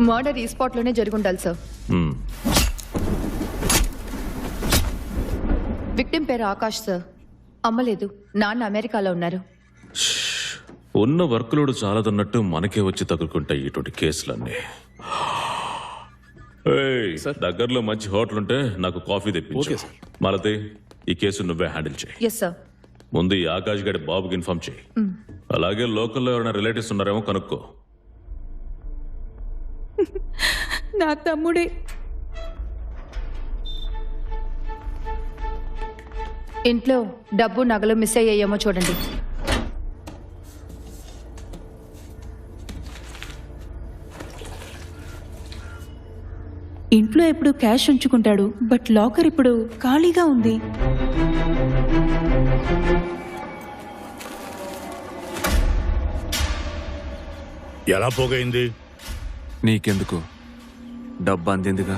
Murder ఈ spot లోనే జరుగుండాలి sir. Victim పేరు ఆకాష్ సార్. అమ్మలేదు, నాన్న అమెరికాలో ఉన్నారు. ఉన్న వర్క్ లోడ్ చాలదన్నట్టు మనకే వచ్చి తగులుకుంటాయి ఇటువంటి కేసులన్నీ. దగ్గరలో మంచి హోటల్ ఉంటే నాకు కాఫీ తెప్పించు. మాలతి, ఈ కేసు నువ్వే హ్యాండిల్ చేయి. Yes sir. ముందు ఈ ఆకాష్ గడి బాబుకి ఇన్ఫార్మ్ చేయి. అలాగే లోకల్లో ఎవరైనా రిలేటివ్స్ ఉన్నారేమో కనుక్కో. నా తమ్ముడే. ఇంట్లో డబ్బు నగలు మిస్ అయ్యాయేమో చూడండి. ఇంట్లో ఎప్పుడు క్యాష్ ఉంచుకుంటాడు, బట్ లాకర్ ఇప్పుడు ఖాళీగా ఉంది. ఎలా పోగైంది? నీకెందుకు? డబ్బు అందిందిగా,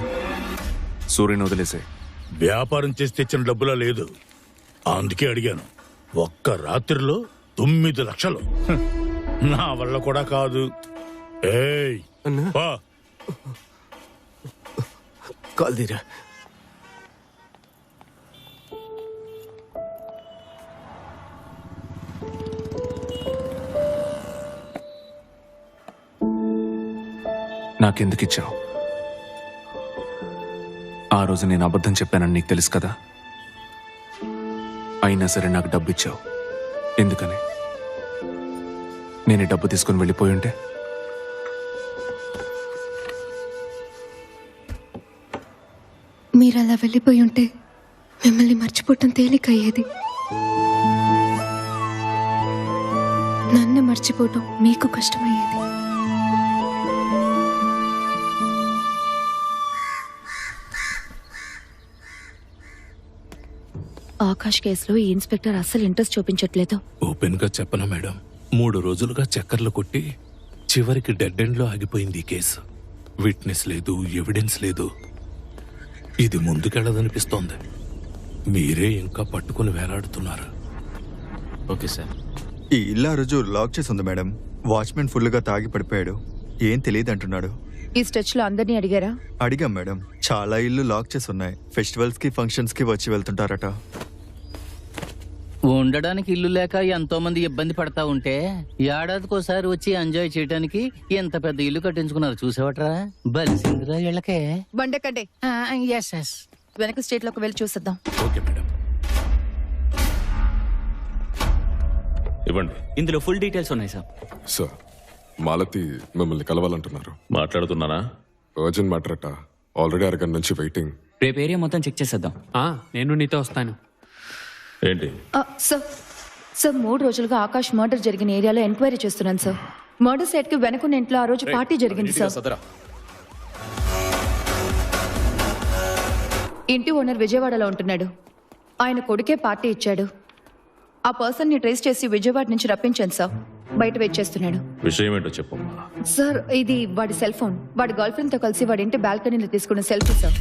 సూర్యుని వదిలేసే. వ్యాపారం చేసి తెచ్చిన డబ్బులా లేదు, అందుకే అడిగాను. ఒక్క రాత్రిలో 9 లక్షలు నా వల్ల కూడా కాదు. ఏయ్ పా. కాల్దీరా. నాకెందుకు ఇచ్చావు? ఆ రోజు నేను అబద్ధం చెప్పానని నీకు తెలుసు కదా. అయినా సరే నాకు డబ్బు ఇచ్చావు. ఎందుకని? నేను డబ్బు తీసుకుని వెళ్ళిపోయి ఉంటే మీరు అలా వెళ్ళిపోయి ఉంటే మిమ్మల్ని మర్చిపోవటం తేలికయ్యేది. నన్ను మర్చిపోవటం మీకు కష్టమయ్యేది. ఆకాష్ కేసులో ఈ ఇన్స్పెక్టర్ అస్సలు ఇంట్రెస్ట్ చూపించట్లేదు. ఓపెన్ గా చెప్పనా మేడం, 3 రోజులుగా చక్కర్లు కొట్టి చివరికి డెడ్ ఎండ్ లో ఆగిపోయింది ఈ కేసు. విట్నెస్ లేదు, ఎవిడెన్స్ లేదు. ఇది ముందుకెళ్ళదనిపిస్తోంది. మీరే ఇంకా పట్టుకుని వేలాడుతున్నారు. Okay sir. ఈ ఇల్లు ఆ రోజు లాక్ చేసి ఉంది మేడం. వాచ్మెన్ ఫుల్ గా తాగి పడిపోయాడు. ఏం తెలియదు అంటున్నాడు. ఈ స్టెచ్ లో అందరినీ అడిగారా? అడిగాం మేడం. చాలా ఇల్లు లాక్ చేసి ఉన్నాయి. ఫెస్టివల్స్ కి ఫంక్షన్స్ కి వచ్చి వెళ్తుంటారట. ఉండడానికి ఇల్లు లేక ఎంతో మంది ఇబ్బంది పడతా ఉంటే ఏడాదికోసారి వచ్చి ఎంజాయ్ చేయడానికి ఎంత పెద్ద ఇల్లు కట్టించుకున్నారు చూసేవట్రా. బలిసిందిరా ఇళ్ళకే. బండకండి. వెనక స్టేట్ లోకి వెళ్ళి చూసేద్దాం. Okay madam. ఇవ్వండి. ఇందులో ఫుల్ డీటెయిల్స్ ఉన్నాయి సార్. సార్, మాలతి మిమ్మల్ని కలవాలంటున్నారు. మాట్లాడుతున్నానా? అర్జెంట్ మ్యాటర్ అట. ఆల్రెడీ అరగంట నుంచి వెయిటింగ్. రేపు ఏరియా మొత్తం చెక్ చేసేద్దాం. నేను నీతో వస్తాను. ఏంటి? సార్ 3 రోజులుగా ఆకాష్ మర్డర్ జరిగిన ఏరియాలో ఎంక్వైరీ చేస్తున్నాను సార్. మర్డర్ సైట్ కి వెనకున్న ఇంట్లో ఆ రోజు పార్టీ జరిగింది సార్. ఇంటి ఓనర్ విజయవాడలో ఉంటున్నాడు. ఆయన కొడుకే పార్టీ ఇచ్చాడు. ఆ పర్సన్ ని ట్రేస్ చేసి విజయవాడ నుంచి రప్పించాను సార్. బయట వెయిట్ చేస్తున్నాడు. విషయం ఏంటో చెప్పమ్మా. సార్, ఇది వాడి సెల్ ఫోన్. వాడి గర్ల్ ఫ్రెండ్ తో కలిసి వాడి ఇంటి బాల్కనీలో తీసుకున్న సెల్ఫీ సార్.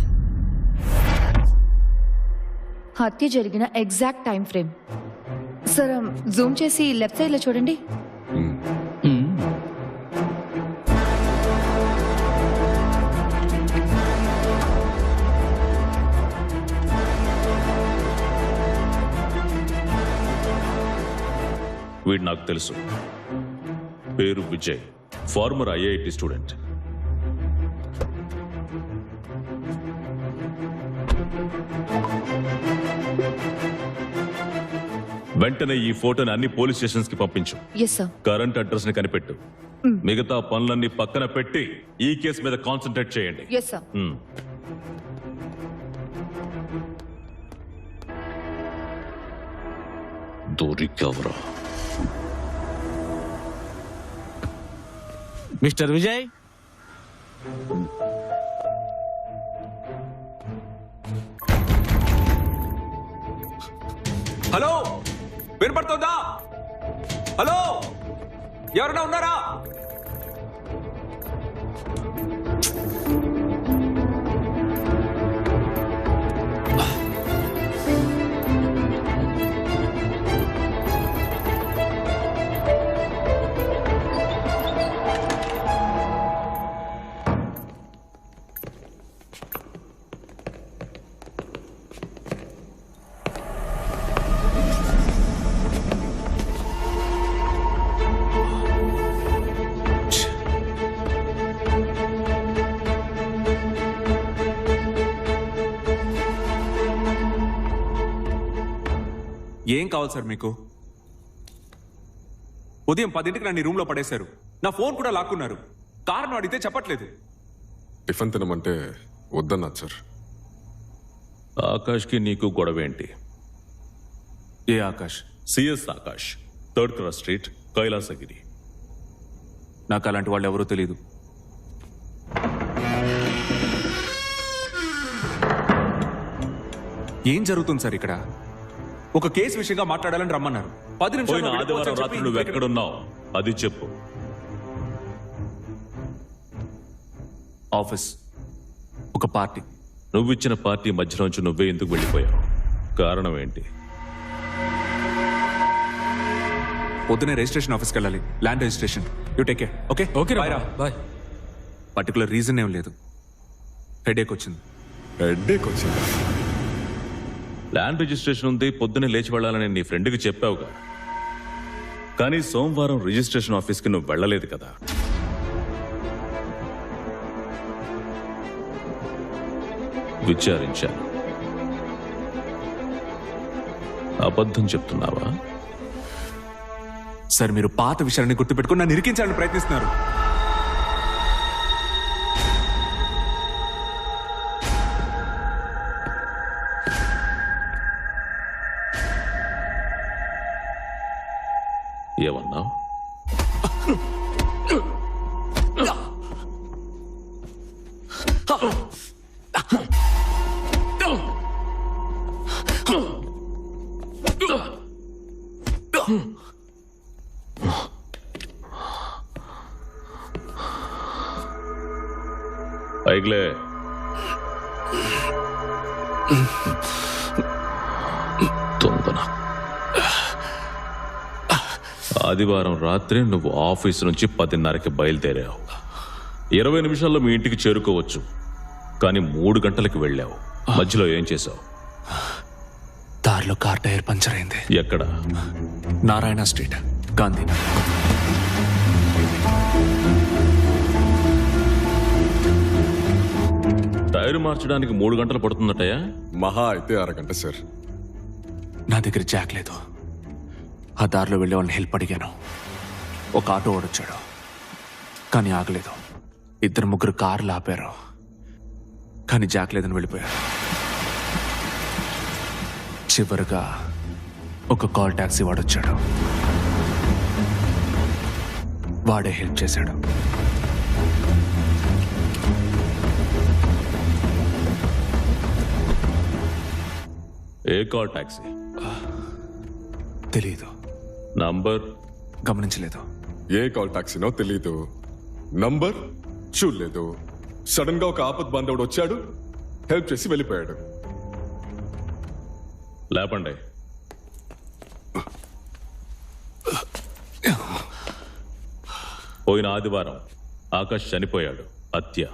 హత్య జరిగిన exact time frame sir. Zoom చేసి లెఫ్ట్ సైడ్ లో చూడండి. వీడు నాకు తెలుసు. పేరు విజయ్, ఫార్మర్ ఐఐటి స్టూడెంట్. వెంటనే ఈ ఫోటోని అన్ని పోలీస్ స్టేషన్స్ కి పంపించు. Yes sir. కరెంట్ అడ్రస్ ని కనిపెట్టు. మిగతా పనులన్నీ పక్కన పెట్టి ఈ కేసు మీద కాన్సన్ట్రేట్ చేయండి. Yes sir. దొరికెవరా? మిస్టర్ విజయ్, హలో, వినపడుతుందా? హలో, ఎవరైనా ఉన్నారా? ఏం కావాలి సార్ మీకు? ఉదయం 10ంటికి నన్ను రూమ్లో పడేశారు. నా ఫోన్ కూడా లాక్కున్నారు. కారణం అడిగితే చెప్పట్లేదు. టిఫిన్ తినమంటే వద్దన్నారు సార్. ఆకాష్కి నీకు గొడవ ఏంటి? ఏ Akash? CS Akash, 3rd cross street, Kailasagiri. నాకు అలాంటి వాళ్ళు ఎవరూ తెలియదు. ఏం జరుగుతుంది సార్ ఇక్కడ? ఒక కేసు విషయంగా మాట్లాడాలని రమ్మన్నారు. 10 పోయిన నిమిషాలు ఆదివారం రాత్రి నువ్వు ఎక్కడున్నావు అది చెప్పు. ఆఫీస్, ఒక పార్టీ. నువ్విచ్చిన పార్టీ మధ్యలోంచి నువ్వే ఎందుకు వెళ్ళిపోయావు? కారణం ఏంటి? పొద్దునే రిజిస్ట్రేషన్ ఆఫీస్కి వెళ్ళాలి, land registration. You take care. Okay okay bye. Particular reason ఏం లేదు, హెడేక్ వచ్చింది. హెడ్ఏక్ వచ్చింది. ల్యాండ్ రిజిస్ట్రేషన్ ఉంది, పొద్దునే లేచి వెళ్ళాలని నీ ఫ్రెండ్కి చెప్పావుగా. కానీ సోమవారం రిజిస్ట్రేషన్ ఆఫీస్కి నువ్వు వెళ్ళలేదు కదా. విచారించాను. అబద్ధం చెప్తున్నావా? సార్, మీరు పాత విషయాన్ని గుర్తుపెట్టుకుని నన్ను ఇరికించాలని ప్రయత్నిస్తున్నారు. ఏమన్నావు? పైకిలే. తొందర. ఆదివారం రాత్రి నువ్వు ఆఫీసు నుంచి 10:30కి బయలుదేరావు. 20 నిమిషాల్లో మీ ఇంటికి చేరుకోవచ్చు. కానీ 3 గంటలకి వెళ్ళావు. మధ్యలో ఏం చేశావు? దారిలో కార్ టైర్ పంచర్ అయింది. ఎక్కడ? నారాయణ స్ట్రీట్, గాంధీనగర్. టైరు మార్చడానికి 3 గంటలు పడుతుందటయా? మహా అయితే అరగంట సార్. నా దగ్గర జాక్ లేదు. ఆ దారిలో వెళ్ళే వాళ్ళని హెల్ప్ అడిగాను. ఒక ఆటో ఓడొచ్చాడు, కానీ ఆగలేదు. 2-3 కార్లు ఆపారు, కానీ జాక్ లేదని వెళ్ళిపోయారు. చివరిగా ఒక కాల్ ట్యాక్సీ వాడొచ్చాడు. వాడే హెల్ప్ చేశాడు. ఏ కాల్ టాక్సీ? తెలీదు. నంబర్ గమనించలేదు. ఏ కాల్ టాక్సీనో తెలీదు, నంబర్ చూడలేదు. సడన్ గా ఒక ఆపద్ బాంధవుడు వచ్చాడు, హెల్ప్ చేసి వెళ్ళిపోయాడు. లేపండి. పోయిన ఆదివారం ఆకాష్ చనిపోయాడు. హత్య.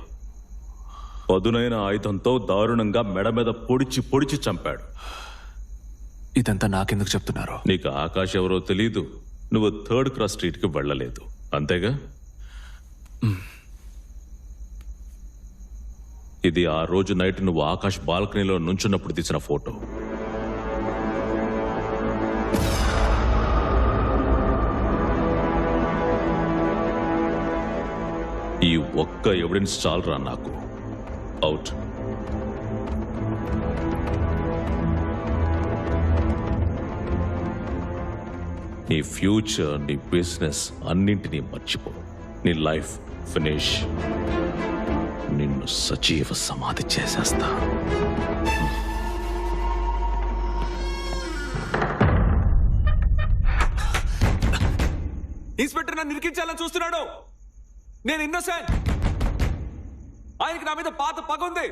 పదునైన ఆయుధంతో దారుణంగా మెడ మీద పొడిచి పొడిచి చంపాడు. ఇదంతా నాకెందుకు చెప్తున్నారు? నీకు ఆకాష్ ఎవరో తెలీదు, నువ్వు 3rd క్రాస్ స్ట్రీట్కి వెళ్ళలేదు, అంతేగా? ఇది ఆ రోజు నైట్ నువ్వు ఆకాష్ బాల్కనీలో నుంచున్నప్పుడు తీసిన ఫోటో. ఈ ఒక్క ఎవిడెన్స్ చాలరా నాకు. అవుట్. నీ ఫ్యూచర్, నీ బిజినెస్ అన్నింటినీ మర్చిపో. నీ లైఫ్ ఫినిష్. నిన్ను సజీవ సమాధి చేసేస్తా. ఇన్స్పెక్టర్ నన్ను ఇరికించాలని చూస్తున్నాడు. నేను ఇన్నోసెంట్. ఆయనకి నా మీద పాత పగ ఉంది.